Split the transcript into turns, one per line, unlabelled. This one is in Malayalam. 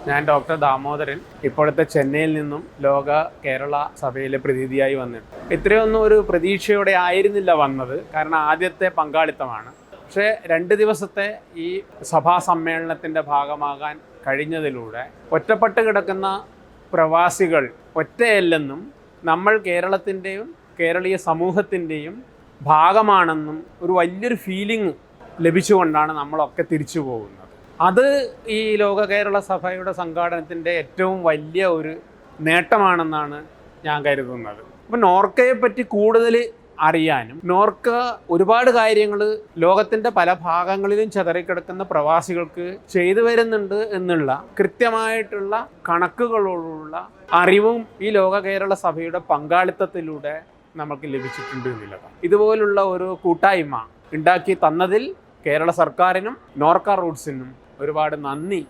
ഞാൻ ഡോക്ടർ ദാമോദരൻ ഇപ്പോഴത്തെ ചെന്നൈയിൽ നിന്നും ലോക കേരള സഭയിലെ പ്രതിനിധിയായി വന്നിട്ടുണ്ട്. ഇത്രയൊന്നും ഒരു പ്രതീക്ഷയോടെ ആയിരുന്നില്ല വന്നത്, കാരണം ആദ്യത്തെ പങ്കാളിത്തമാണ്. പക്ഷേ 2 ദിവസത്തെ ഈ സഭാ സമ്മേളനത്തിൻ്റെ ഭാഗമാകാൻ കഴിഞ്ഞതിലൂടെ ഒറ്റപ്പെട്ട് കിടക്കുന്ന പ്രവാസികൾ ഒറ്റയല്ലെന്നും നമ്മൾ കേരളത്തിൻ്റെയും കേരളീയ സമൂഹത്തിൻ്റെയും ഭാഗമാണെന്നും ഒരു വലിയൊരു ഫീലിംഗ് ലഭിച്ചുകൊണ്ടാണ് നമ്മളൊക്കെ തിരിച്ചു പോകുന്നത്. അത് ഈ ലോക കേരള സഭയുടെ സംഘാടനത്തിൻ്റെ ഏറ്റവും വലിയ ഒരു നേട്ടമാണെന്നാണ് ഞാൻ കരുതുന്നത്. അപ്പോൾ നോർക്കയെ പറ്റി കൂടുതൽ അറിയാനും നോർക്ക ഒരുപാട് കാര്യങ്ങൾ ലോകത്തിൻ്റെ പല ഭാഗങ്ങളിലും ചിതറിക്കിടക്കുന്ന പ്രവാസികൾക്ക് ചെയ്തു വരുന്നുണ്ട് എന്നുള്ള കൃത്യമായിട്ടുള്ള കണക്കുകളോടുള്ള അറിവും ഈ ലോക കേരള സഭയുടെ പങ്കാളിത്തത്തിലൂടെ നമുക്ക് ലഭിച്ചിട്ടുണ്ട് എന്നുള്ളതാണ്. ഇതുപോലുള്ള ഒരു കൂട്ടായ്മ ഉണ്ടാക്കി തന്നതിൽ കേരള സർക്കാരിനും നോർക്ക റൂട്ട്സിനും ഒരുപാട് നന്ദി.